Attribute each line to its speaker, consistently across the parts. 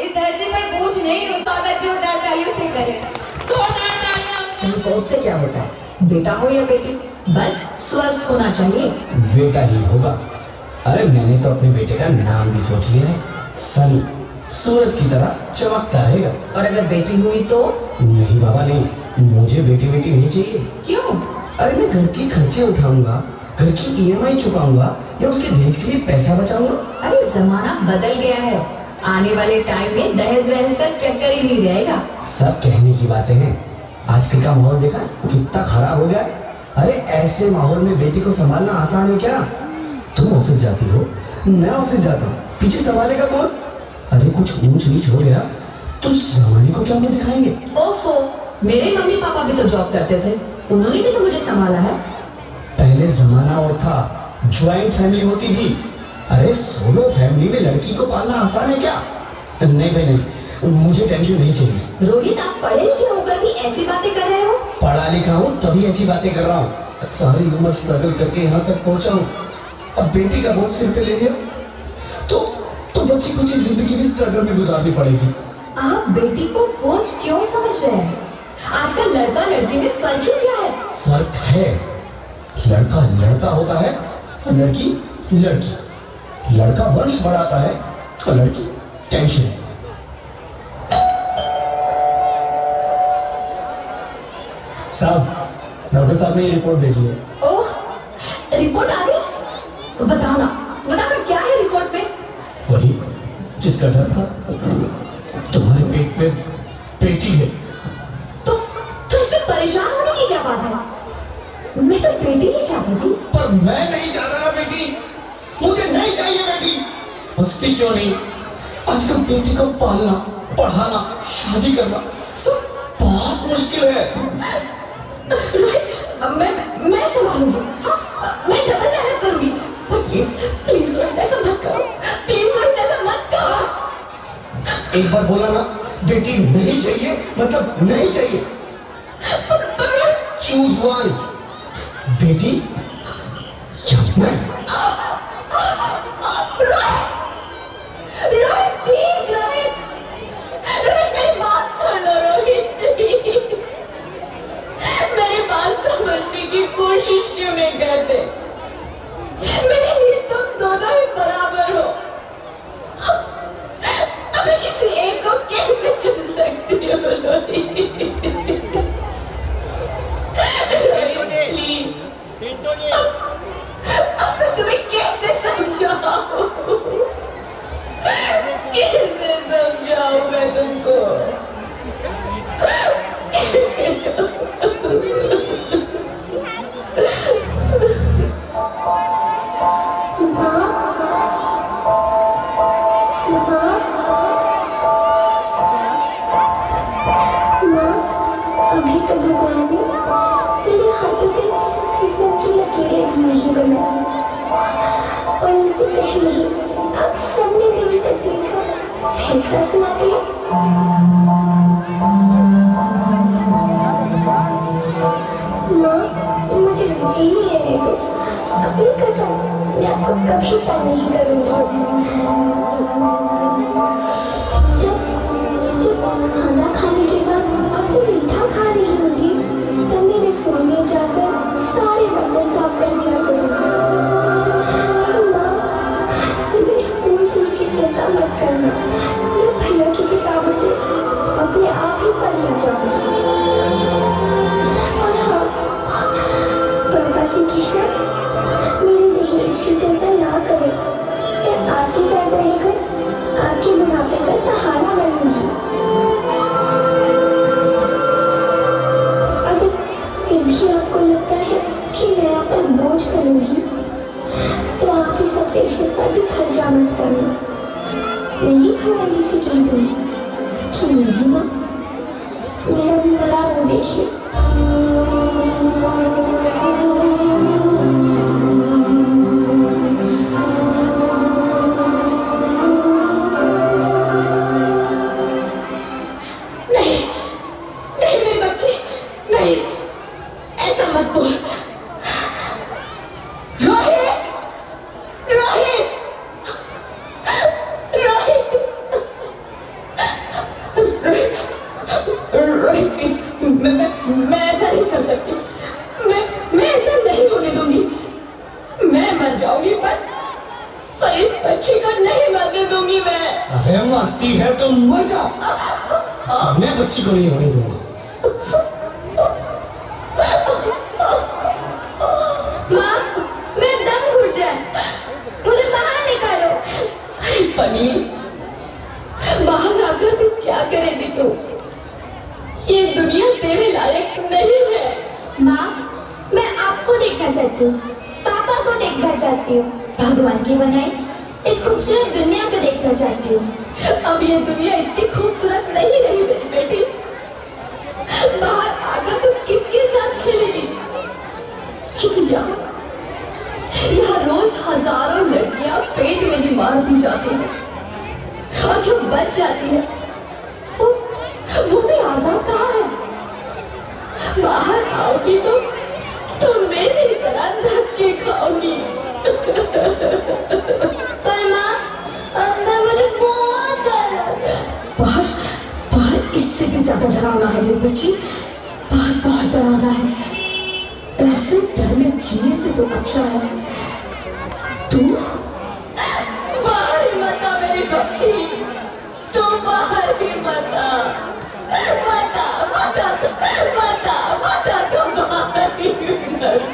Speaker 1: इस धरती पर बोझ नहीं होता जो डर तालियों से करे। जोरदार तालियां।
Speaker 2: तुमको उससे क्या होता है, बेटा हो या बेटी, बस स्वस्थ होना चाहिए।
Speaker 3: बेटा ही होगा। अरे मैंने तो अपने बेटे का नाम भी सोच लिया है, सनी, सूरज की तरह चमकता रहेगा।
Speaker 2: और अगर बेटी हुई तो?
Speaker 3: नहीं बाबा नहीं, मुझे बेटी नहीं चाहिए।
Speaker 2: क्यों?
Speaker 3: अरे मैं घर के खर्चे उठाऊंगा, घर की EMI चुकाऊंगा या उसके दहेज के लिए पैसा बचाऊंगा।
Speaker 2: अरे जमाना बदल गया है, आने वाले टाइम में दहेज वहेज का चक्कर ही नहीं रहेगा।
Speaker 3: सब कहने की बातें हैं, आजकल का माहौल देखा कितना खराब हो गया है। अरे ऐसे माहौल में बेटी को संभालना आसान है क्या? तुम ऑफिस जाती हो, मैं ऑफिस जाता हूँ, पीछे संभालेगा कौन? अरे कुछ ऊंच नीच हो गया तो जमाने को क्या मुंह दिखाएंगे?
Speaker 2: ओफो, मेरे मम्मी पापा भी तो जॉब करते थे, उन्होंने भी तो मुझे संभाला है।
Speaker 3: पहले जमाना और था, ज्वाइंट फैमिली होती थी। अरे सोलो फैमिली में लड़की को पालना आसान है क्या? नहीं भाई नहीं, मुझे टेंशन नहीं चाहिए।
Speaker 2: रोहित, आप पढ़े लिखे होकर भी ऐसी बातें कर रहे हो?
Speaker 3: पढ़ा लिखा हूँ तभी ऐसी बातें कर रहा हूँ। सारी उम्र स्ट्रगल करके यहाँ तक पहुँचा हूँ, अब बेटी का बोझ सिर पे ले लिया तो बच्ची कुछ जिंदगी भी स्ट्रगल में गुजारनी पड़ेगी।
Speaker 2: आप बेटी को बोझ क्यों समझ रहे हैं? आजकल लड़का लड़की में फर्क ही क्या है?
Speaker 3: फर्क है, लड़का लड़का होता है और लड़की लड़की। लड़का वंश बढ़ाता है और लड़की टेंशन। साहब, डॉक्टर साहब ने ये रिपोर्ट भेजी है।
Speaker 2: ओह, रिपोर्ट आ गई? बताओ क्या है रिपोर्ट में?
Speaker 3: वही जिसका डर था, तुम्हारे पेट में बेटी है।
Speaker 2: तो इसमें परेशान होने की क्या बात है? मैं तो बेटी ही चाहती थी।
Speaker 3: पर मैं नहीं चाहता ना बेटी, मुझे नहीं चाहिए बेटी। हंसती क्यों नहीं? आजकल बेटी को पालना, पढ़ाना, शादी करना सब बहुत मुश्किल है।
Speaker 2: मैं संभालूंगी, हाँ, मैं डबल मेहनत करूंगी, पर प्लीज रोहित ऐसा मत करो, प्लीज रोहित ऐसा मत करो।
Speaker 3: एक बार बोला ना, बेटी नहीं चाहिए मतलब नहीं चाहिए। चूज वन, बेटी या मैं।
Speaker 2: रोहित प्लीज, रोहित मेरी बात सुन लो रोहित, प्लीज मेरी बात समझने की कोशिश क्यों नहीं करते? मेरे लिए तुम दोनों ही बराबर हो, मैं किसी एक को कैसे चुन सकती हूँ रोहित? प्लीज, अब मैं तुम्हें कैसे समझाऊं? कैसे समझाऊं मैं तुमको?
Speaker 4: अभी तो भगवान ने मेरे हाथों पे किस्मत की लकीरें नहीं बनाई, और उनसे पहले ही आप सबने मेरी तकलीफ का फैसला सुना दिया। माँ, मुझे जी ही लेने दो, अपनी कसम मैं आपको कभी तक नहीं करूँगा। जब खाना खाने के बाद आपसे मीठा खा रही होगी तब मेरे फोन में जाकर सारे बर्तन साफ कर दिया करूँगा। मुझे स्कूल की चिंता मत करना, मैं भैया की किताबों से अपने आप ही पढ़ लिख जाऊँगी। और हाँ, पापा से कहना मेरे दहेज की चिंता ना करें, मैं आपके साथ रहकर आपके मुनाफे का सहारा बनूंगी। अगर फिर भी आपको लगता है कि मैं आप पर बोझ करूंगी तो आप इस अपेक्षा पर भी खर्चा मत करना। नहीं खाना जिसे कह दूँ कि मेरी माँ मेरा बड़ा वो देखिए।
Speaker 3: मरती है तो मर जा, मैं बच्ची को नहीं होने दूंगा।
Speaker 2: माँ, मैं दम घुट रहा है, मुझे बाहर निकालो। अरे पगली, बाहर आकर तू क्या करेगी तू? ये दुनिया तेरे लायक नहीं है।
Speaker 4: माँ, मैं आपको देखना चाहती हूँ, पापा को देखना चाहती हूँ, भगवान की बनाई इस खूबसूरत दुनिया को देखना चाहती हूँ।
Speaker 2: अब ये दुनिया इतनी खूबसूरत नहीं रही मेरी बेटी। बाहर आकर तू किसके साथ खेलेगी? यहाँ रोज हजारों लड़कियां पेट में ही मार दी जाती हैं, और जो बच जाती है वो भी आजाद कहाँ है? बाहर आओगी तो मेरी तरह धक्के खाओगी।
Speaker 4: पर माँ, अंदर मुझे बहुत डर लग रहा है।
Speaker 2: बाहर बाहर इससे भी ज्यादा डरावना है मेरी बच्ची, बाहर बहुत डरावना है। ऐसे डर में जीने से तो अच्छा है तू बाहर ही मत आ मेरी बच्ची, तू बाहर ही मत आ, मत आ, मत आ, मत आ, मत आ, तू बाहर ही मत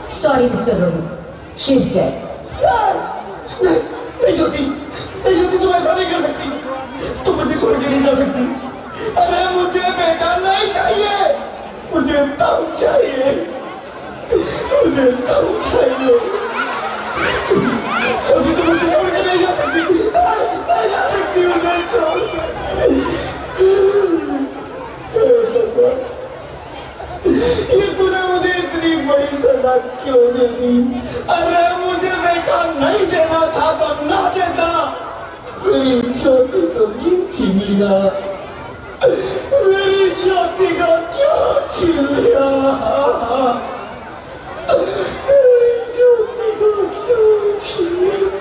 Speaker 2: Sorry, Mr. Rohit. She's dead.
Speaker 3: नहीं ज्योति, तुम ऐसा नहीं कर सकती, तुम मुझे छोड़ के नहीं जा सकती। अरे मुझे बेटा नहीं चाहिए, मुझे दम चाहिए, मुझे दम चाहिए। ज्योति, तुम मुझे छोड़ के नहीं जा सकती, नहीं जा सकती, मुझे छोड़ के। ये तूने मुझे इतनी बड़ी सजा क्यों दे दी? अरे मुझे बेटा नहीं देना था तो ना देता, मेरी ज्योति को क्यों छीन लिया? मेरी ज्योति को क्यों छीन लिया? मेरी ज्योति को क्यों छीन लिया?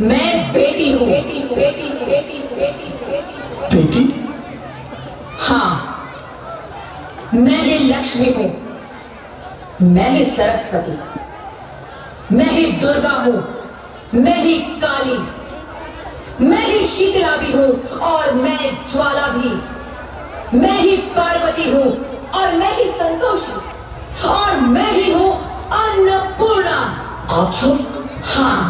Speaker 2: मैं बेटी हूँ, बेटी हूँ, बेटी हूँ, बेटी हूँ, बेटी हूँ, बेटी।
Speaker 3: बेटी?
Speaker 2: हाँ, मैं ही लक्ष्मी हूँ, मैं ही सरस्वती, मैं ही दुर्गा हूँ, मैं ही काली, मैं ही शीतला भी हूँ और मैं ज्वाला भी। मैं ही पार्वती हूँ और मैं ही संतोषी और मैं ही हूँ अन्नपूर्णा।
Speaker 3: आप सब?
Speaker 2: हाँ,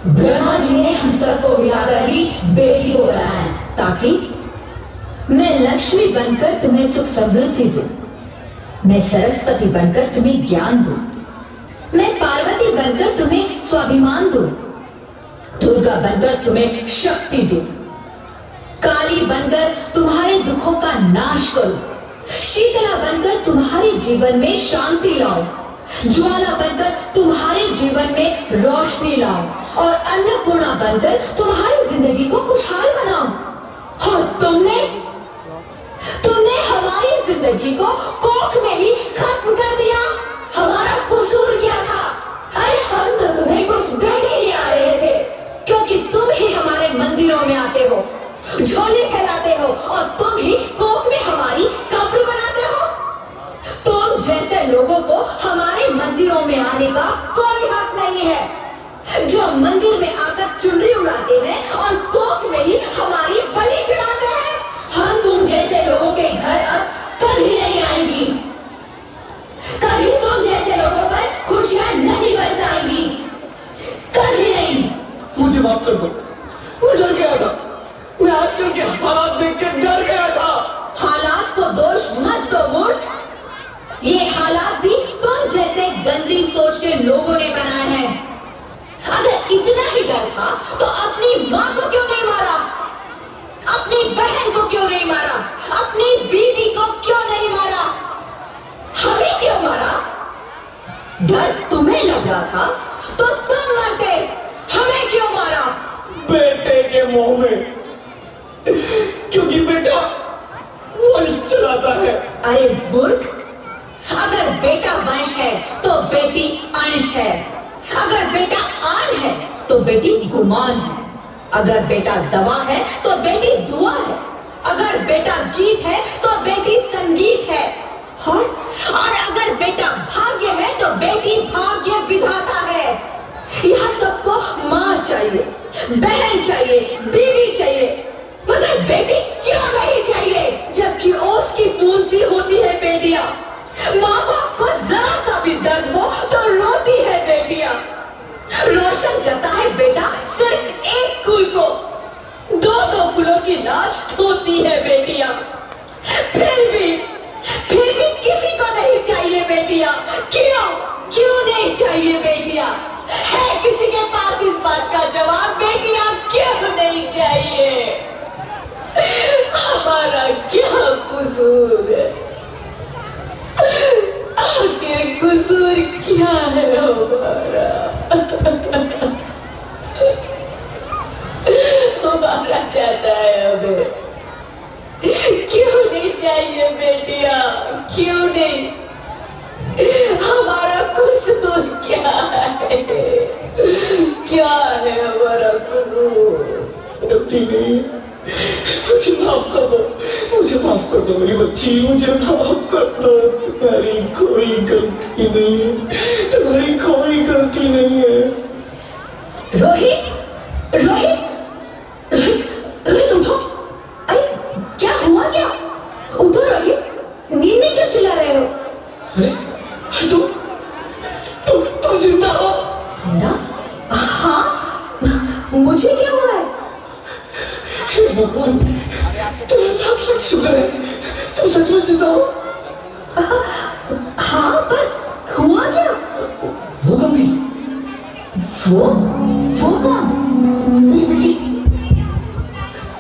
Speaker 2: ब्रह्मा जी ने हम सबको मिलाकर ही बेटी को बनाया है ताकि मैं लक्ष्मी बनकर तुम्हें सुख समृद्धि दूं, मैं सरस्वती बनकर तुम्हें ज्ञान दूं, मैं पार्वती बनकर तुम्हें स्वाभिमान दूं, दुर्गा बनकर तुम्हें शक्ति दूं, काली बनकर तुम्हारे दुखों का नाश करूं, शीतला बनकर तुम्हारे जीवन में शांति लाऊं, ज्वाला बनकर तुम्हारे जीवन में रोशनी लाऊं और अन्नपूर्णा बनकर तुम्हारी जिंदगी को खुशहाल बनाऊं। और तुमने हमारी जिंदगी को कोख में ही खत्म कर दिया। हमारा कसूर क्या था? अरे हम तो तुम्हें कुछ देने नहीं आ रहे थे, क्योंकि तुम ही हमारे मंदिरों में आते हो, झोले फैलाते हो और तुम ही कोख में हमारी कब्र बनाते हो। तुम जैसे लोगों को हमारे मंदिरों में आने का कोई हक नहीं है, जो मंदिर में आकर चुनरी उड़ाते हैं और कोख में ही हमारी बलि चढ़ाते हैं। हम तुम जैसे लोगों के घर अब कभी नहीं आएंगी, कभी तुम जैसे लोगों पर खुशियां नहीं बरसाएंगी, कभी नहीं।
Speaker 3: मुझे माफ कर दो, मैं डर गया था। मैं आजकल के हालात देख के डर गया था।
Speaker 2: हालात को दोष मत दो मूर्ख, ये हालात भी तुम जैसे गंदी सोच के लोगों ने बनाए हैं। अगर इतना ही डर था तो अपनी माँ को क्यों नहीं मारा, अपनी बहन को क्यों नहीं मारा, अपनी बीवी को क्यों नहीं मारा, हमें क्यों मारा? डर तुम्हें लग रहा था तो तुम मरते, हमें क्यों मारा?
Speaker 3: बेटे के मोह में, क्योंकि बेटा वंश चलाता है।
Speaker 2: अरे मूर्ख, अगर बेटा वंश है तो बेटी अंश है, अगर बेटा आन है तो बेटी गुमान है, अगर बेटा दवा है तो बेटी दुआ है, अगर बेटा गीत है तो बेटी संगीत है, और अगर बेटा भाग्य है तो बेटी भाग्य विधाता है। यह सबको माँ चाहिए, बहन चाहिए, बीवी चाहिए, मगर बेटी क्यों नहीं चाहिए? जबकि ओस की बूंद सी होती है बेटियां, माँ बाप को जरा सा भी दर्द हो तो रोती है बेटियां। रोशन करता है बेटा सिर्फ एक कुल को, दो कुलों की लाश ढोती है बेटियां। फिर भी किसी को नहीं चाहिए बेटियां। क्यों नहीं चाहिए बेटियां? है किसी के पास इस बात का जवाब? बेटियां क्यों नहीं चाहिए? हमारा क्या कसूर है? आखिर कसूर क्या है हमारा? हमारा चाहता है हमें, क्यों नहीं चाहिए बेटियां? क्यों नहीं? हमारा कसूर क्या है? क्या है हमारा कसूर?
Speaker 3: गलती नहीं, मुझे माफ कर दो, मुझे माफ कर दो मेरी बच्ची, मुझे माफ कर दो। तुम्हारी कोई गलती नहीं है, तुम्हारी कोई गलती नहीं है।
Speaker 2: रोहित, उठो। अरे क्या हुआ? क्या उठो रोहित, नींद में क्यों चिल्ला रहे हो?
Speaker 3: अरे तुम जिंदा हो?
Speaker 2: जिंदा? हाँ, मुझे क्या हुआ है?
Speaker 3: हे भगवान, तेरा लाख लाख शुक्र है, तुम सच में जिंदा हो।
Speaker 2: हाँ, पर हुआ क्या?
Speaker 3: वो कभी
Speaker 2: वो कौन?
Speaker 3: मेरी बेटी,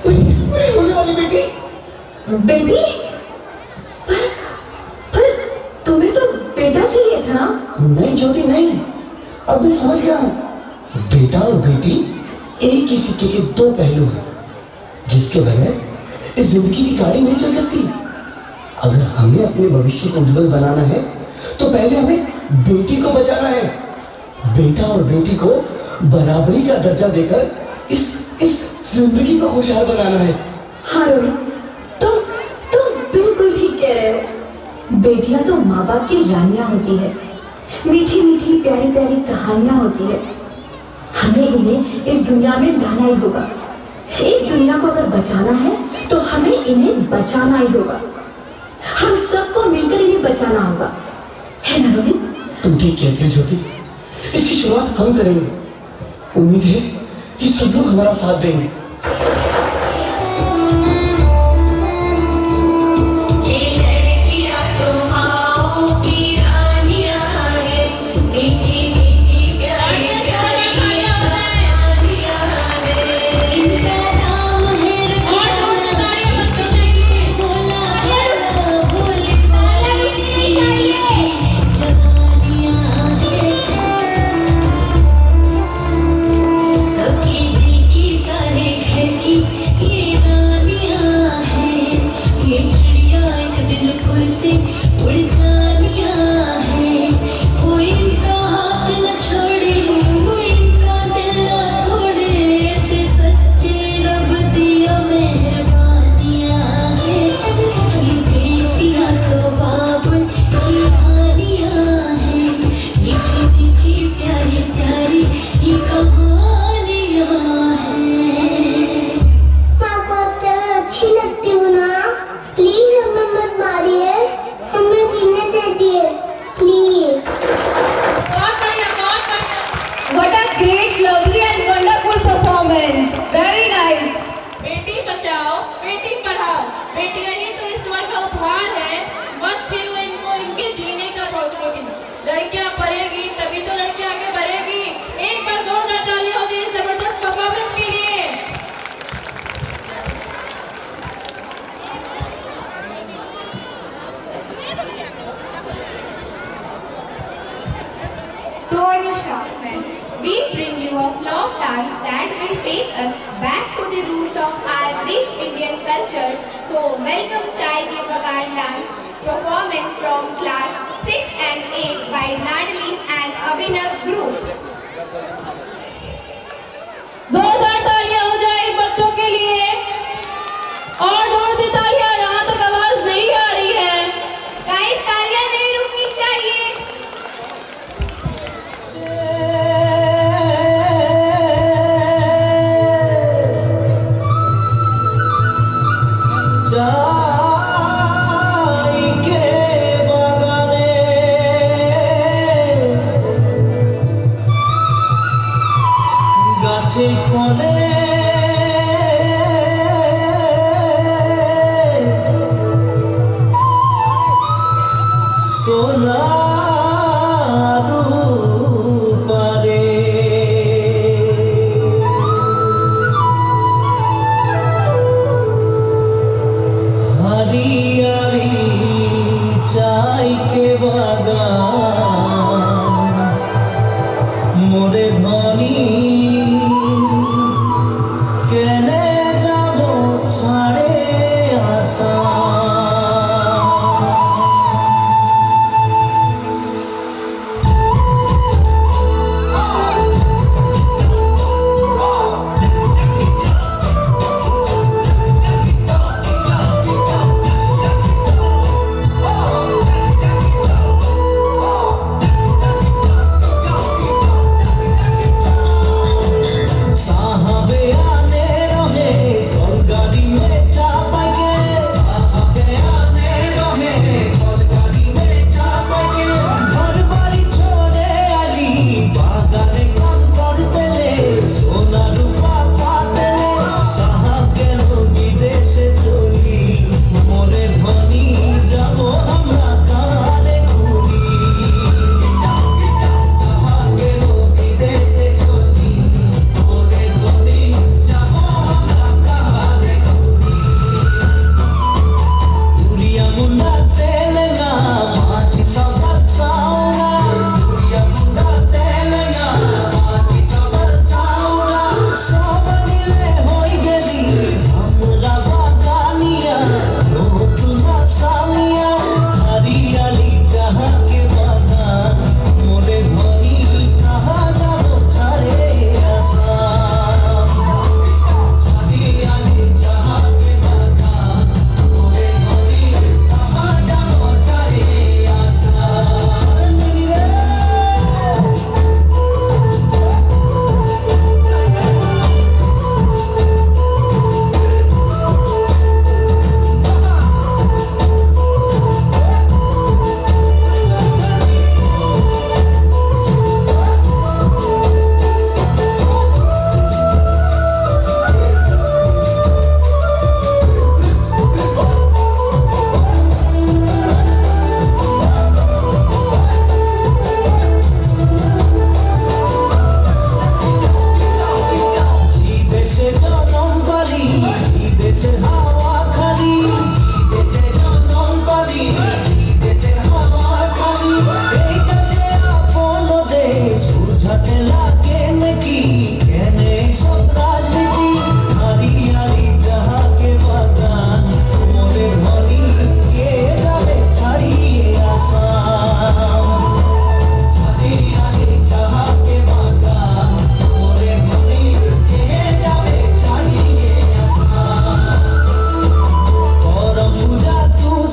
Speaker 3: मेरी होने वाली बेटी।
Speaker 2: बेटी? पर तुम्हें तो बेटा चाहिए था ना?
Speaker 3: नहीं ज्योति, नहीं, अब मैं समझ गया हूँ। बेटा और बेटी एक ही सिक्के के दो पहलू हैं, जिसके बगैर इस जिंदगी की गाड़ी नहीं चल सकती। अगर हमें अपने भविष्य को उज्जवल बनाना है तो पहले हमें बेटी को बचाना है। बेटा और बेटी को बराबरी का दर्जा देकर इस जिंदगी को खुशहाल बनाना है।
Speaker 2: हाँ रोहित, तुम बिल्कुल ठीक कह रहे हो। बेटियां तो माँ बाप की रानियां होती है, मीठी मीठी प्यारी प्यारी कहानियां होती है। हमें इन्हें इस दुनिया में लाना ही होगा। इस दुनिया को अगर बचाना है तो हमें इन्हें बचाना ही होगा। हम सबको मिलकर इन्हें बचाना होगा, है ना रोहित?
Speaker 3: तुम ठीक कहती हो ज्योति, इसकी शुरुआत हम करेंगे। उम्मीद है कि सब लोग हमारा साथ देंगे।
Speaker 1: बेटी पढ़ाओ। बेटियां ही तो ईश्वर का उपहार है, मत छीनो इनको इनके जीने का सोचने की। लड़कियां पढ़ेगी तभी तो लड़कियां आगे बढ़ेगी। एक बार जोरदार तालियां हो जाए इस जबरदस्त परफॉर्मेंस के लिए।
Speaker 5: To Anusha, we bring you a folk dance that will take us back to the roots of our rich Indian culture. So welcome Chai Ke Bagan dance performance from class 6 and 8 by Ladli and Abhinav group.
Speaker 1: जोरदार तालियां हो जाए बच्चों के लिए और जोर से तालियां, यहाँ तक आवाज नहीं आ रही है।
Speaker 5: गाइस तालियां नहीं रुकनी चाहिए।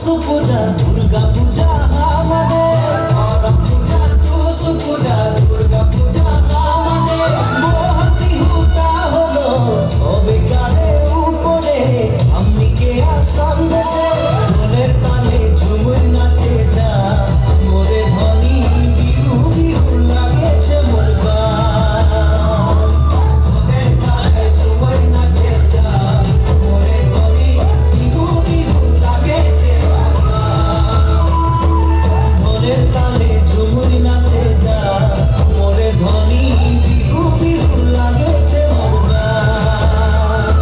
Speaker 6: টুসু পূজা দুর্গা পূজা আমাদের করম পূজা টুসু পূজা দুর্গা পূজা আমাদের মহতি হুটা হলো সবে গানে উপরে আমনি কে আসাম দেশে ঢোলের তালে ঝুমুর নাচে যা মোরে ধনী বিহু বিহু লাগেছে মোর গান ঢোলের তালে ঝুমুর নাচে যা মোরে ধনী বিহু বিহু লাগেছে মোর গান ঢোলের তালে ঝুমুর নাচে যা মোরে ধনী বিহু বিহু লাগেছে মোর গান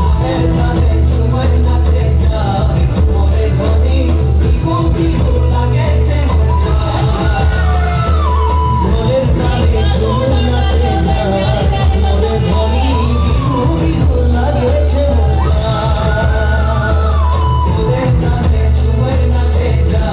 Speaker 6: ঢোলের তালে ঝুমুর নাচে যা মোরে ধনী বিহু বিহু লাগেছে মোর গান ঢোলের তালে ঝুমুর নাচে যা মোরে ধনী বিহু বিহু লাগেছে মোর গান ঢোলের তালে ঝুমুর নাচে যা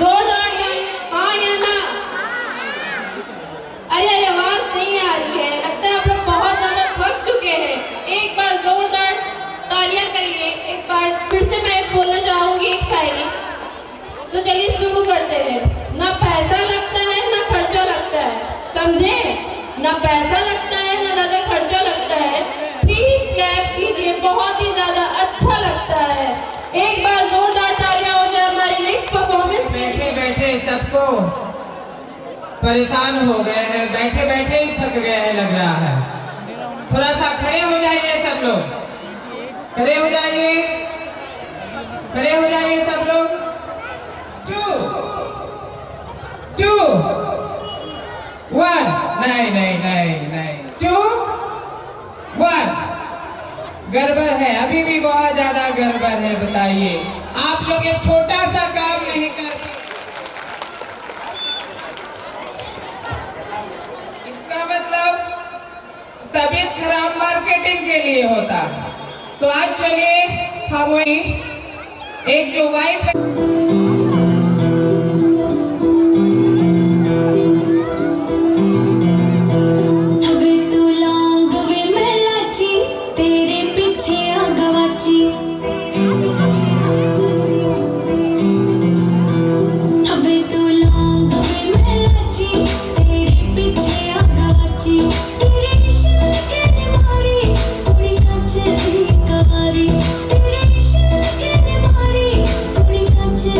Speaker 1: जोरदार हाँ या ना? अरे आवाज नहीं आ रही है, लगता है आप लोग बहुत ज्यादा थक चुके हैं। एक बार जोरदार तालियां करिए। एक बार फिर से मैं बोलना चाहूंगी एक शायरी। तो चलिए शुरू करते हैं। ना पैसा लगता है ना खर्चा लगता है, समझे? ना पैसा लगता है ना ज्यादा खर्चा लगता है। प्लीज क्लैप कीजिए, बहुत ही ज्यादा अच्छा लगता है। एक बार जोरदार तालियां हो जाए हमारी नेक्स्ट परफॉर्मेंस में।
Speaker 7: बैठे बैठे सबको परेशान हो गए हैं, बैठे बैठे ही थक गए हैं लग रहा है। थोड़ा सा खड़े हो जाइए सब लोग, खड़े हो जाइए, खड़े हो जाइए सब लोग। 2 2 1 नहीं नहीं नहीं नहीं 2 1 गड़बड़ है, अभी भी बहुत ज्यादा गड़बड़ है। बताइए आप लोग एक छोटा सा काम नहीं कर, इसका मतलब तबीयत खराब मार्केटिंग के लिए होता है। तो आज चलिए हम वही एक जो वाइफ है
Speaker 8: हवे तू लौंग वे मैं लाची तेरे पीछे आ गवाची हवे तू लौंग वे मैं लाची तेरे पीछे आ गवाची तेरे इश्क के मारी कुड़ी नाचे दी कवारी तेरे इश्क के मारी कुड़ी नाचे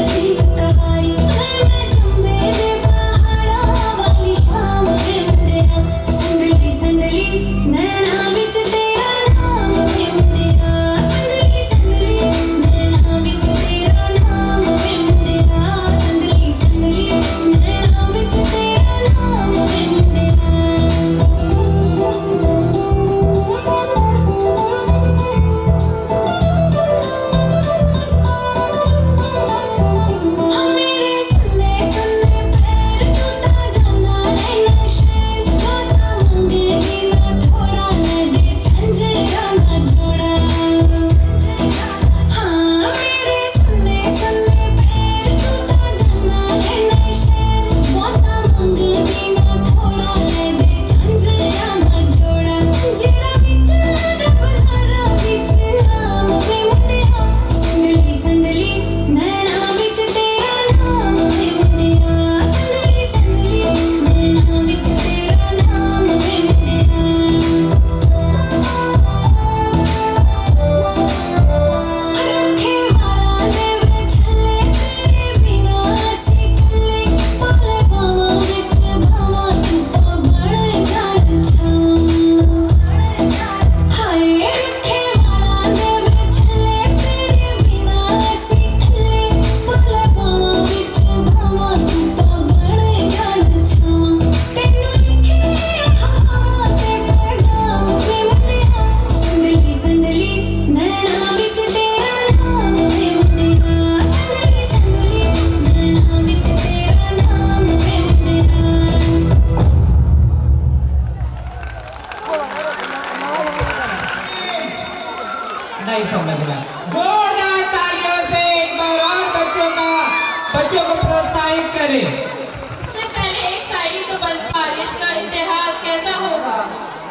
Speaker 1: बारिश का इतिहास कैसा होगा,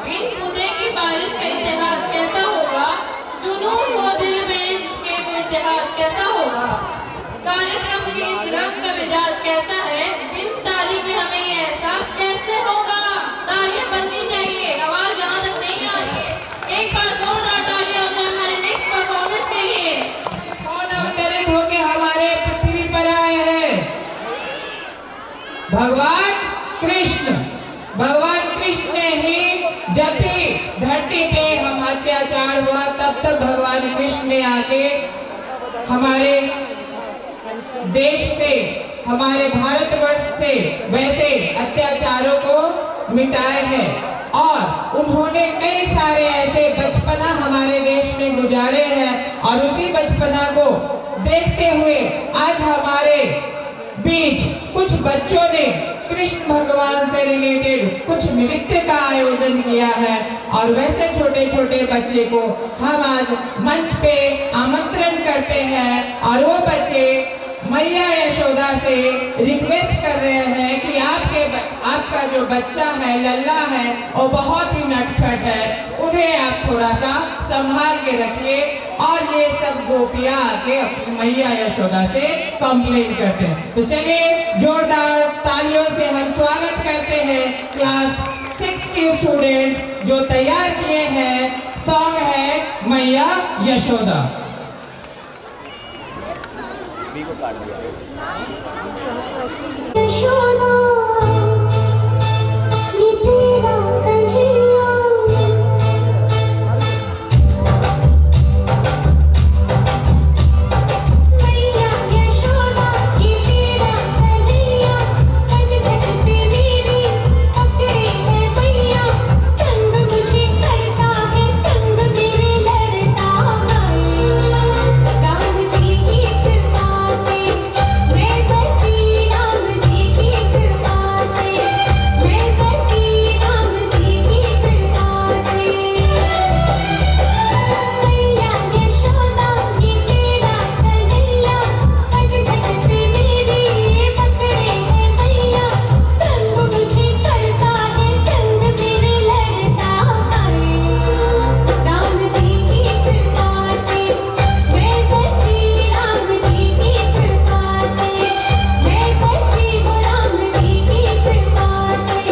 Speaker 1: बिन बूंदे की बारिश का इतिहास कैसा होगा, जुनून हो दिल में इसके वो इतिहास कैसा होगा। कार्यक्रम के इस रंग का मिजाज कैसा है, बिन ताली के हमें ये एहसास कैसे होगा। तालियां बजनी चाहिए, आवाज यहाँ तक नहीं आ रही है। एक बार जोरदार तालियां हो जाए हमारे नेक्स्ट परफॉर्मेंस के लिए।
Speaker 7: कौन अवतरित होके हमारे पृथ्वी पर आए हैं? भगवान कृष्ण। भगवान कृष्ण ने ही जब भी धरती पे हम अत्याचार हुआ तब तक भगवान कृष्ण ने आके हमारे देश से, हमारे भारतवर्ष से वैसे अत्याचारों को मिटाए हैं और उन्होंने कई सारे ऐसे बचपना हमारे देश में गुजारे हैं और उसी बचपना को देखते हुए आज हमारे बीच कुछ बच्चों ने कृष्ण भगवान से रिलेटेड कुछ नृत्य का आयोजन किया है और वैसे छोटे छोटे बच्चे को हम आज मंच पे आमंत्रण करते हैं और वो बच्चे मैया यशोदा से रिक्वेस्ट कर रहे हैं कि आपका जो बच्चा है, लल्ला है, वो बहुत ही नटखट है, उन्हें आप थोड़ा सा संभाल के रखिए। और ये सब गोपियां आके अपनी मैया यशोदा से कंप्लेन करते हैं। तो चलिए जोरदार तालियों से हम स्वागत करते हैं क्लास 6 के स्टूडेंट्स जो तैयार किए हैं। सॉन्ग है मैया यशोदा।
Speaker 8: यशोदा ये तेरा कन्हैया, मैया यशोदा ये तेरा कन्हैया, खटखट पे मेरी पकड़े है मैया, तंग मुझे करता है संग मेरे लड़ता है। राम जी की कृपा से मैं बची, राम जी की कृपा से मैं बची, राम जी की कृपा से। मैया यशोदा ये तेरा कन्हैया, खटखट पे मेरी पकड़े है मैया, तंग मुझे करता है संग मेरे लड़ता है। राम जी की कृपा से मैं बची, राम जी की कृपा से मैं बची, वो राम जी की कृपा से।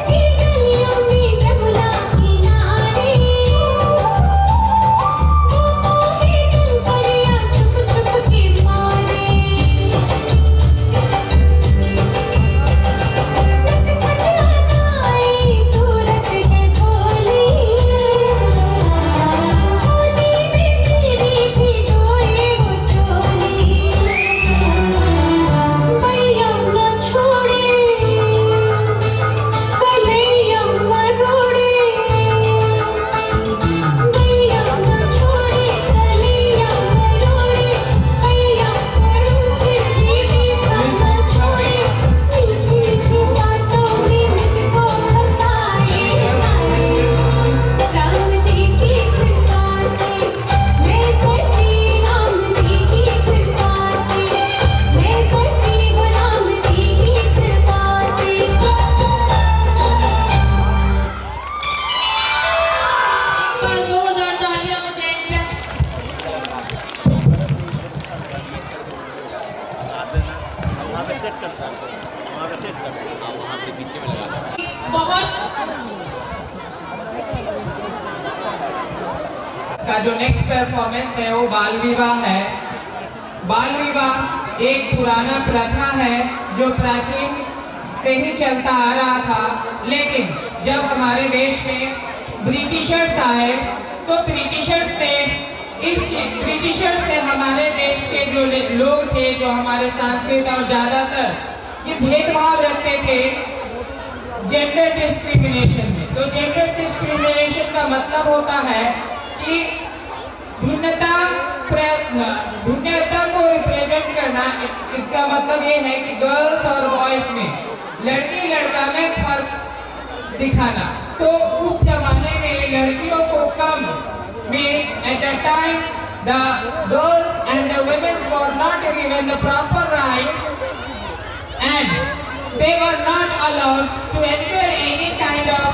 Speaker 8: की गलियों में जमुना किनारे मोहे कंकरियां छुप छुप के मारे, खटखटाए सूरत है भोली, होली में मेरी भी डोले वो चोली। मैया न छोड़े कन्हैया मरोड़े, मैया न छोड़े कन्हैया मरोड़े, मैया करूँगी दीदी का न छोड़े, मीठी मीठी बातों में मुझको हंसाए। राम जी की कृपा से मैं बची, राम जी की कृपा से मैं बची, वो राम जी की कृपा से।
Speaker 1: एक बार जोरदार तालियां हो जाए इन पे। बहुत
Speaker 7: का जो नेक्स्ट परफॉर्मेंस है वो बाल विवाह है। बाल विवाह एक पुराना प्रथा है जो प्राचीन से ही चलता आ रहा था, लेकिन जब हमारे देश में ब्रिटिशर्स आए तो ब्रिटिशर्स ने इस ब्रिटिशर से हमारे देश के जो लोग थे, जो हमारे संस्कृत और ज्यादातर ये भेदभाव रखते थे जेंडर डिस्क्रिमिनेशन में। तो जेंडर डिस्क्रिमिनेशन का मतलब होता है कि भिन्नता को रिप्रेजेंट करना। इसका मतलब ये है कि गर्ल्स और बॉयज में, लड़की लड़का में फर्क दिखाना। तो उस जमाने में लड़कियों को कम में at the time the girls and the women were not given the proper right and they were not allowed to enter any kind of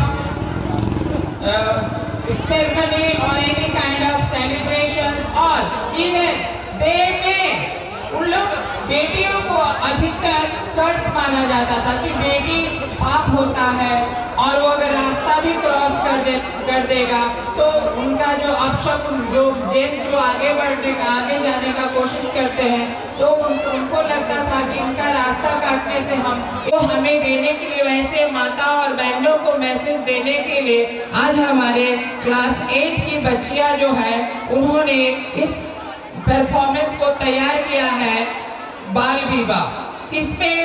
Speaker 7: ceremony or any kind of celebration, or even they may, उन लोग बेटियों को अधिकतर कर्ज माना जाता था कि बेटी पाप होता है और वो अगर रास्ता भी क्रॉस कर देगा तो उनका जो अपशकुन, जो जेंट्स जो आगे जाने का कोशिश करते हैं, तो उनको लगता था कि उनका रास्ता काटने से हमें देने के लिए, वैसे माता और बहनों को मैसेज देने के लिए आज हमारे क्लास 8 की बच्चियां जो है उन्होंने इस परफॉर्मेंस को तैयार किया है, बाल विवाह। इसमें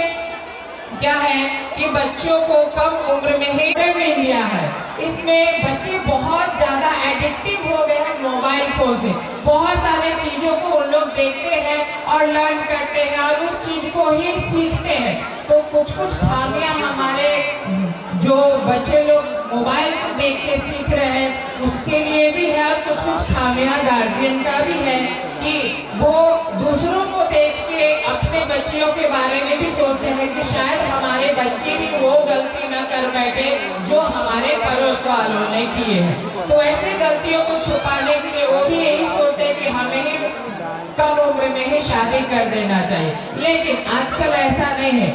Speaker 7: क्या है कि बच्चों को कम उम्र में ही इंडिया है। इसमें बच्चे बहुत ज्यादा एडिक्टिव हो गए हैं मोबाइल फोन से। बहुत सारे चीजों को उन लोग देखते हैं और लर्न करते हैं और उस चीज को ही सीखते हैं। तो कुछ खामियां हमारे जो बच्चे लोग मोबाइल से देख के सीख रहे हैं उसके लिए भी है, और कुछ खामियां गार्जियन का भी है कि वो दूसरों को देख के अपने बच्चियों के बारे में भी सोचते हैं कि शायद हमारे बच्चे भी वो गलती न कर बैठे जो हमारे पड़ोस वालों ने किए हैं। तो ऐसे गलतियों को छुपाने के लिए वो भी यही सोचते हैं कि हमें ही कम उम्र में ही शादी कर देना चाहिए। लेकिन आजकल ऐसा नहीं है।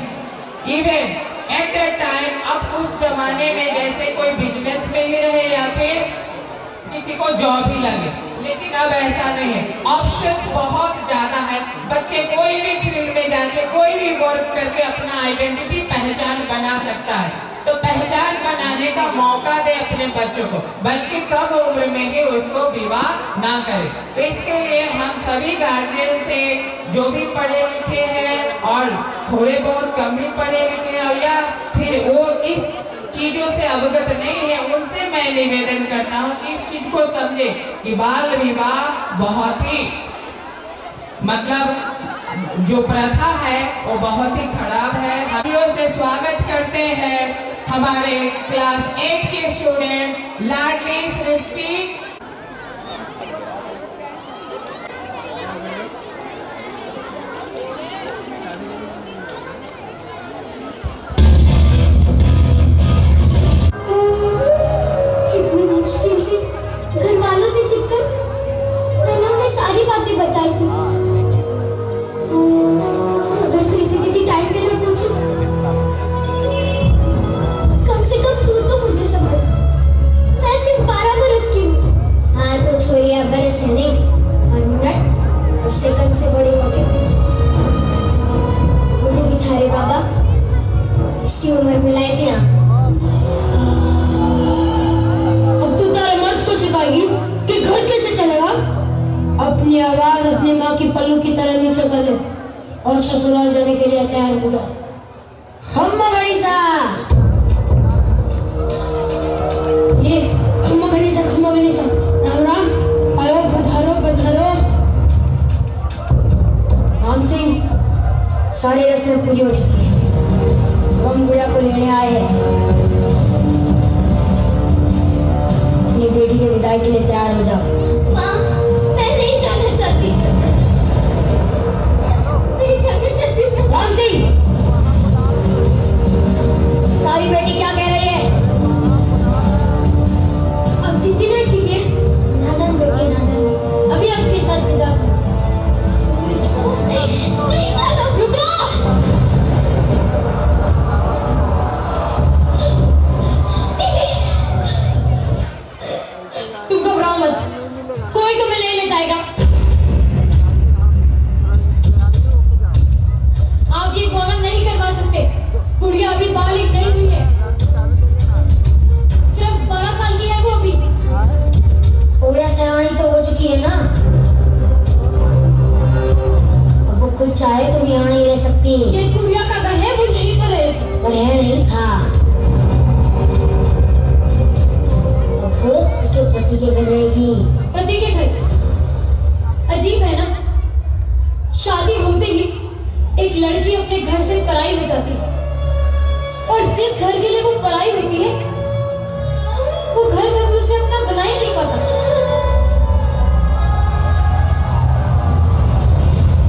Speaker 7: इवन एट द टाइम, अब उस जमाने में जैसे कोई बिजनेस में ही रहे या फिर किसी को जॉब ही लगे, लेकिन अब ऐसा नहीं है। ऑप्शंस बहुत ज्यादा है। बच्चे कोई भी फील्ड में जाके कोई भी वर्क करके अपना आइडेंटिटी, पहचान बना सकता है। तो पहचान बनाने का मौका दे अपने बच्चों को, बल्कि कम उम्र में ही उसको विवाह ना करे। तो इसके लिए हम सभी गार्जियन से, जो भी पढ़े लिखे हैं और थोड़े बहुत कम ही पढ़े लिखे हैं या फिर वो इस चीजों से अवगत नहीं है, उनसे मैं निवेदन करता हूँ कि इस चीज को समझे कि बाल विवाह बहुत ही मतलब जो प्रथा है वो बहुत ही खराब है। हम से स्वागत करते हैं हमारे क्लास 8 के स्टूडेंट लाडली सृष्टि।
Speaker 4: इतनी मुश्किल से घर वालों से छिपकर मैंने उन्हें सारी बातें बताई थी। अगर कृति दीदी टाइम पे ना पहुंची, कम से कम तू तो मुझे समझ। मैं सिर्फ 12 बरस की हूँ। हाँ तो छोरिया बरस है नहीं, और मिनट और सेकंड से बड़ी हो गई। मुझे भी थारे बाबा इसी उम्र में लाए थे ना।
Speaker 9: सिखाएगी कि घर कैसे चलेगा। अपनी आवाज अपनी माँ की पल्लू की तरह नीचे कर दे और ससुराल जाने के लिए तैयार हो जाओ। खम्मा गणेशा, ये खम्मा गणेशा, खम्मा गणेशा, राम राम, आयो पधारो पधारो।
Speaker 4: राम सिंह, सारी रस्में पूरी हो चुकी है। हम गुड़िया को लेने आए हैं। बेटी के विदाई के लिए तैयार हो जाओ। माँ, मैं नहीं जाना चाहती। नहीं जाना चाहती। राम सिंह, तारी बेटी क्या कह रही है?
Speaker 9: अब जिद्दी न कीजिए। नादन बेटी नादन, अभी आपके साथ विदा।
Speaker 4: नहीं जाना। रुको।
Speaker 9: कोई कोई चाहे तो यहाँ नहीं रह सकती।
Speaker 2: ये गुड़िया का घर है, वो यहीं पर है।
Speaker 9: पर है नहीं था। अब वो उसके पति के घर रहेगी।
Speaker 2: पति के घर? अजीब है ना, शादी होते ही एक लड़की अपने घर से पराई हो जाती है, और जिस घर के लिए वो पराई होती है वो घर कभी उसे अपना बना ही नहीं पाता।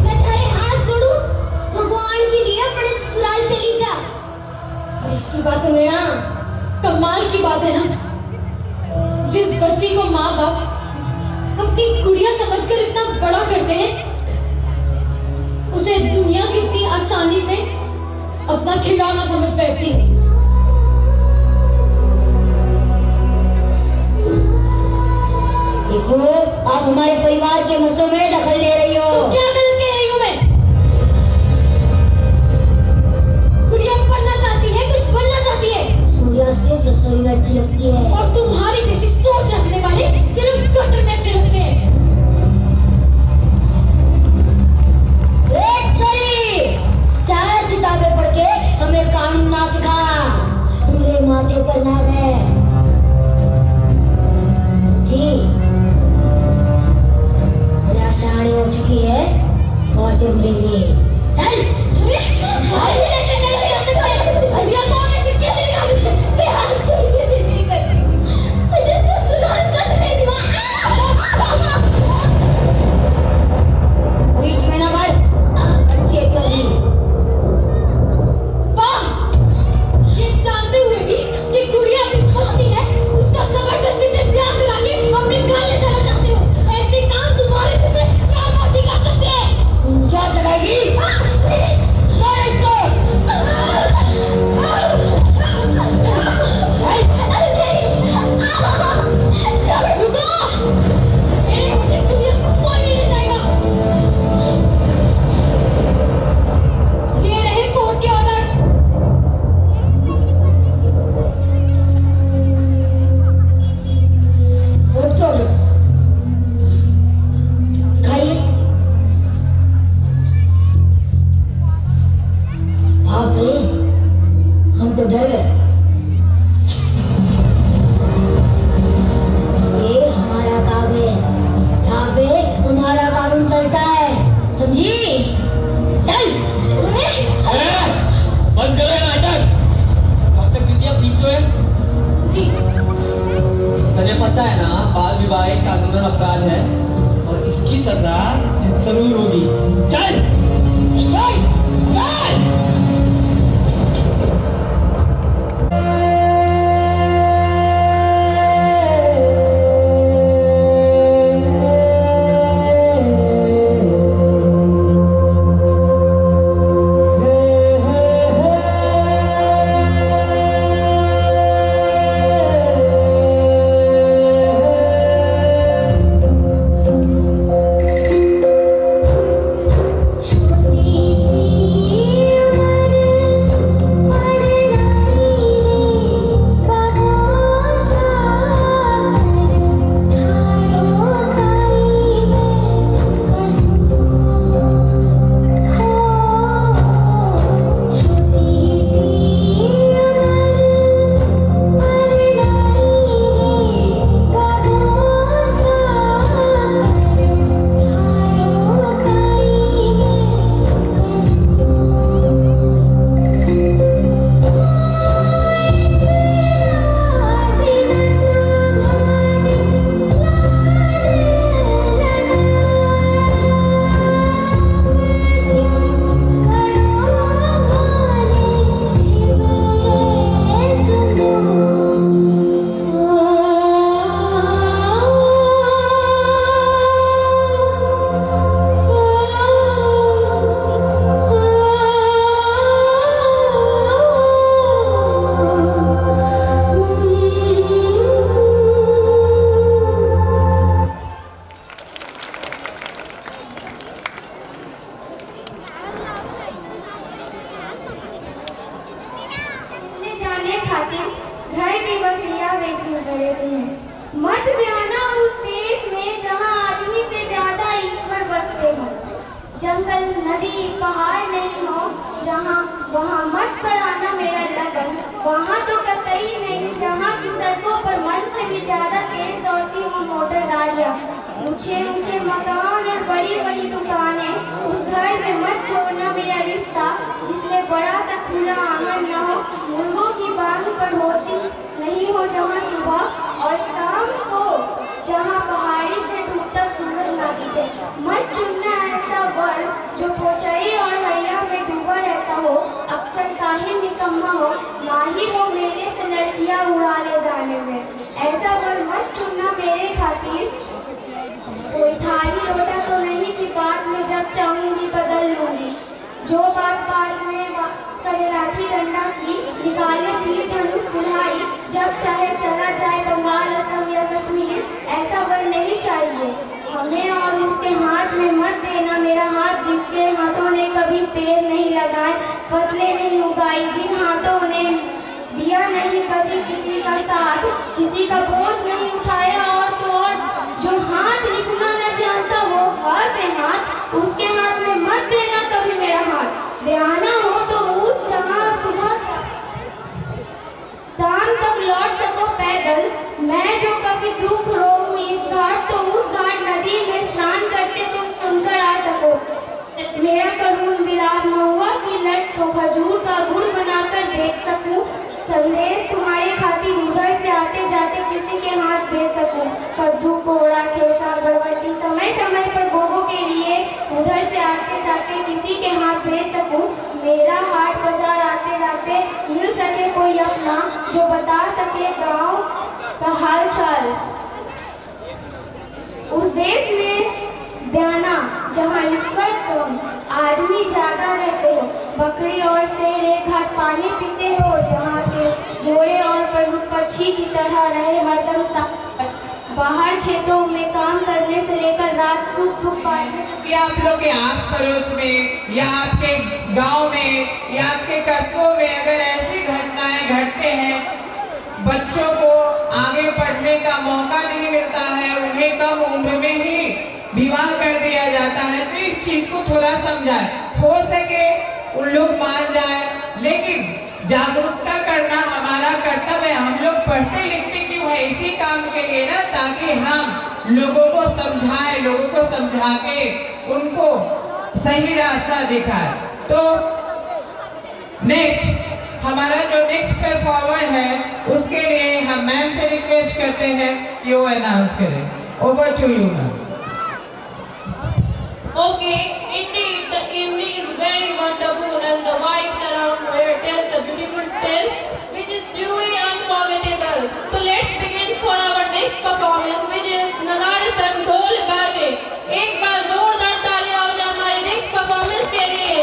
Speaker 9: मैं तेरे हाथ जोड़ूं, भगवान के लिए अपने ससुराल चली जा। और इसकी बात में ना
Speaker 2: कमाल की बात है ना, जिस बच्ची को माँ बाप अपनी गुड़िया समझकर इतना बड़ा करते हैं, उसे दुनिया कितनी आसानी से अपना खिलौना समझ बैठती है।
Speaker 9: देखो, आप हमारे परिवार के मसलों में दखल ले रही हो।
Speaker 2: तो क्या गलत कह रही हूँ मैं? गुड़िया पढ़ना चाहती है, कुछ बनना चाहती है।
Speaker 9: सूर्या सिर्फ रसोई में अच्छी लगती है,
Speaker 2: और तुम्हारी जैसी सोच रखने वाले सिर्फ गटर में अच्छे लगते हैं।
Speaker 9: चार किताबें पढ़ के हमें कानून ना सिखा, मेरे माथे पर नाम है जी। मेरा सयानी हो चुकी है, बहुत दिन मिली। चल
Speaker 2: कैसे मैं हाथ छोड़ के विनती करती हूँ, मुझे ससुराल मत भेजना।
Speaker 9: बीच में ना बस अच्छे क्यों नहीं।
Speaker 2: वाह, ये जानते हुए भी कि गुड़िया की बच्ची है, उसका जबरदस्ती से ब्याह करा के अपने घर ले जाना चाहते हो। ऐसे काम तुम्हारे जैसे काम नहीं कर सकते।
Speaker 9: तुम क्या चलाएगी? हम तो डर गए। ये हमारा काम है, यहाँ पे हमारा कानून चलता है, समझी? चल।
Speaker 6: बंद करो नाटक। डॉक्टर विद्या ठीक तो है?
Speaker 2: जी।
Speaker 6: तुझे पता है ना, बाल विवाह एक कानूनन अपराध है और इसकी सजा जरूर होगी। चल चल चल।
Speaker 8: जंगल नदी पहाड़ नहीं हो जहाँ, वहाँ मत कराना मेरा लगन। वहाँ तो कतई नहीं जहाँ की सड़कों पर मन से भी ज्यादा तेज दौड़ती हो मोटर गाड़ियाँ। ऊंचे ऊंचे मकान और बड़ी बड़ी दुकानें, उस घर में मत जोड़ना मेरा रिश्ता जिसमें बड़ा सा खुला आंगन न हो, मुर्गों की बांग पर होती नहीं हो जहाँ सुबह और शाम को जहाँ पहाड़ी से डूबता सूरज ना दिखे। मत चुनना ऐसा वर जो पोचई और हैया में डूबा रहता हो, अक्सर काहे निकम्मा हो, माहिर हो मेरे से लड़कियां उड़ा ले जाने में। ऐसा वर मत चुनना मेरे खातिर। कोई थाली लोटा तो नहीं कि बाद में जब चाहूंगी बदल लूंगी। जो बात बाद में करे लाठी डंडा की, निकाले तीर धनुष कुल्हाड़ी, जब चाहे चला जाए बंगाल असम या कश्मीर। ऐसा वर नहीं चाहिए हमें और उसके हाथ में मत देना मेरा हाथ जिसके हाथों ने कभी पेड़ नहीं लगाए, फसलें नहीं उगाई, जिन हाथों ने दिया नहीं कभी किसी का साथ, किसी का बोझ नहीं उठाया और तो और जो हाथ लिखना न जानता हो हाथ से हाथ, उसके हाथ में मत देना कभी मेरा हाथ। ब्याना हो तो उस जहाँ सुबह शाम तक लौट सको पैदल। मैं जो कभी दुख रोऊं इस घाट तो उस घाट नदी में स्नान करते तुम सुनकर आ सको। मेरा करुण विलाप महुआ की लट को खजूर का गुड़ बनाकर बेच सकूं, संदेश तुम्हारे खातिर उधर से आते जाते किसी के हाथ भेज सकूं। कद्दू कोहड़ा खेसा बरबट्टी समय समय पर गोगो के लिए उधर से आते जाते किसी के हाथ भेज सकूं। मेरा हाट बाजार आते जाते मिल सके कोई अपना जो बता सके गांव का हाल चाल। उस देश में ब्याना जहाँ ईश्वर कम आदमी ज्यादा रहते हो, बकरी और शेर एक घाट पानी पीते हो, जहाँ के जोड़े और पक्षी की तरह रहे हरदम साथ। बाहर खेतों में काम करने से लेकर रात सुख दुख बांटने
Speaker 7: कि आप लोग के आस पड़ोस में या आपके गांव में या आपके कस्बों में अगर ऐसी घटनाएं घटते हैं, बच्चों को आगे पढ़ने का मौका नहीं मिलता है, उन्हें कम उम्र में ही विवाह कर दिया जाता है, तो इस चीज को थोड़ा समझाएं, हो सके उन लोग मान जाए, लेकिन जागरूकता करना हमारा कर्तव्य है। हम लोग पढ़ते लिखते क्यों है? इसी काम के लिए ना, ताकि हम लोगों को समझाएं, लोगों को समझा के उनको सही रास्ता दिखाएं। तो नेक्स्ट हमारा जो नेक्स्ट परफॉर्मर है उसके लिए हम मैम से रिक्वेस्ट करते हैं कि वो अनाउंस करें। Over to you ma'am.
Speaker 1: Okay, indeed, the evening is very wonderful and the vibe around where tells a beautiful tale which is truly unforgettable. So let's begin for our next performance which is Nagare San Dhol Baje. एक बार जोरदार तालियां हो जाए हमारे next performance के लिए।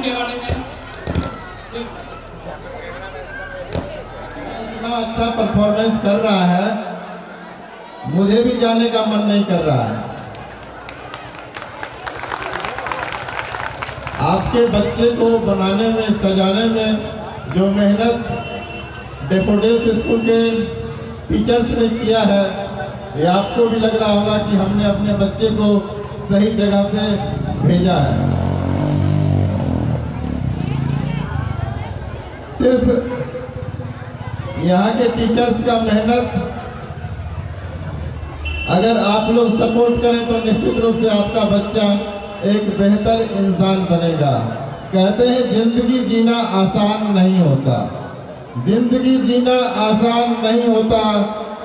Speaker 10: के बारे में
Speaker 11: इतना अच्छा परफॉर्मेंस कर रहा है, मुझे भी जाने का मन नहीं कर रहा है। आपके बच्चे को बनाने में, सजाने में जो मेहनत डेफोडिल्स स्कूल के टीचर्स ने किया है, ये आपको भी लग रहा होगा कि हमने अपने बच्चे को सही जगह पे भेजा है। सिर्फ यहाँ के टीचर्स का मेहनत अगर आप लोग सपोर्ट करें तो निश्चित रूप से आपका बच्चा एक बेहतर इंसान बनेगा। कहते हैं जिंदगी जीना आसान नहीं होता, जिंदगी जीना आसान नहीं होता,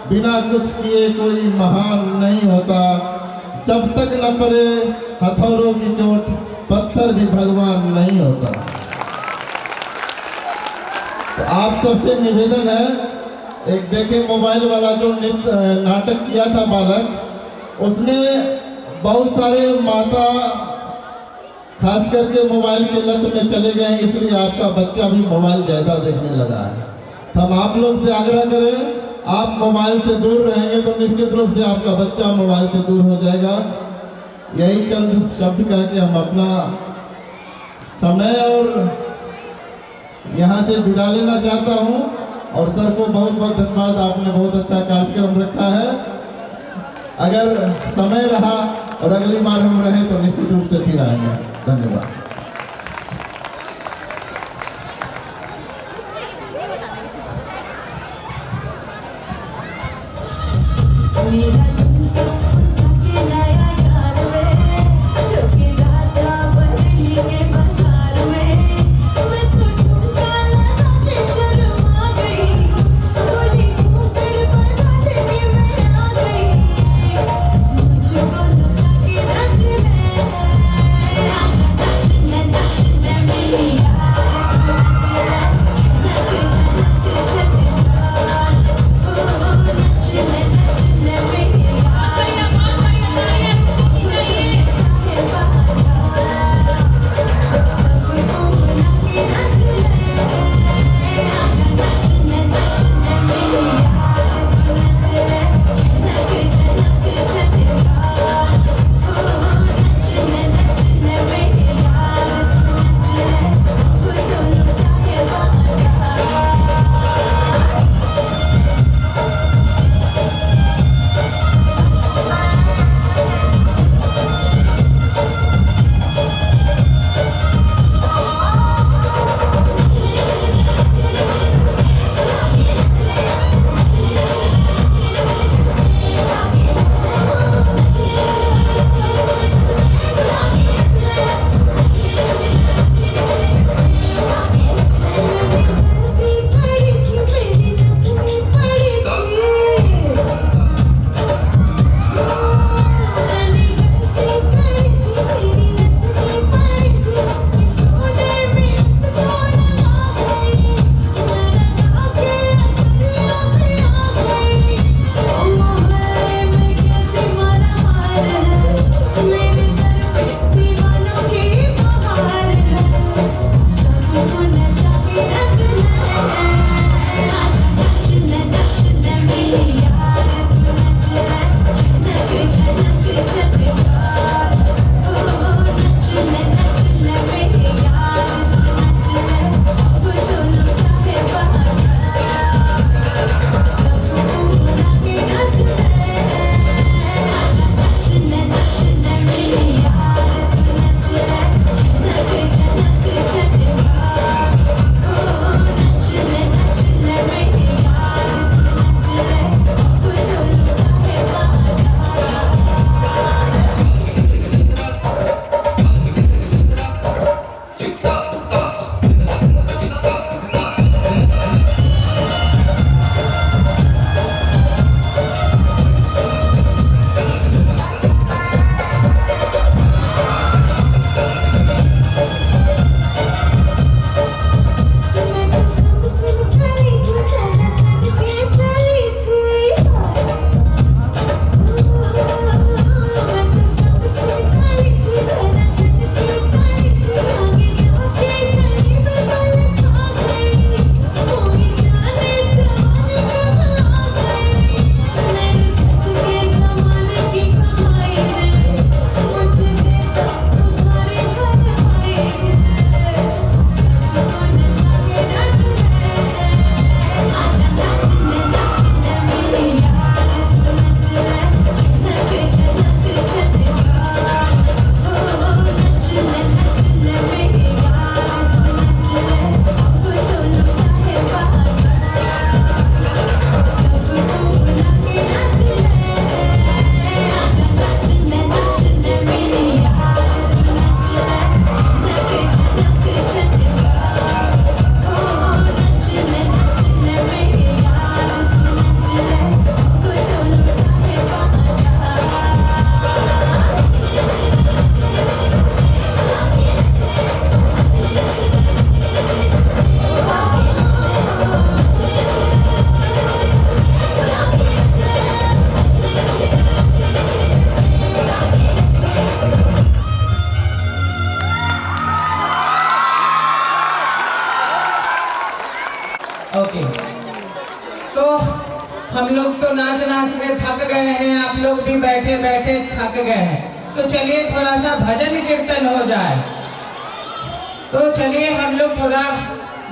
Speaker 11: बिना कुछ किए कोई महान नहीं होता, जब तक न पड़े हथौड़ों की चोट पत्थर भी भगवान नहीं होता। तो आप सबसे निवेदन है, एक देखे मोबाइल वाला जो नाटक किया था बालक, उसमें बहुत सारे माता खास करके मोबाइल के लत में चले गए हैं, इसलिए आपका बच्चा भी मोबाइल ज़्यादा देखने लगा है। तो हम आप लोग से आग्रह करें, आप मोबाइल से दूर रहेंगे तो निश्चित रूप से आपका बच्चा मोबाइल से दूर हो जाएगा। यही चंद शब्द कह के हम अपना समय और यहाँ से विदा लेना चाहता हूँ। और सर को बहुत बहुत धन्यवाद, आपने बहुत अच्छा कार्यक्रम रखा है। अगर समय रहा और अगली बार हम रहें तो निश्चित रूप से फिर आएंगे। धन्यवाद।
Speaker 8: Let me
Speaker 7: भी बैठे बैठे थक गए हैं, तो चलिए थोड़ा सा भजन कीर्तन हो जाए। तो चलिए हम लोग थोड़ा,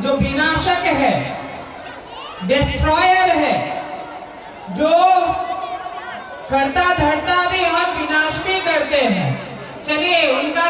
Speaker 7: जो विनाशक है, डिस्ट्रॉयर है, जो करता धरता भी और विनाश भी करते हैं, चलिए उनका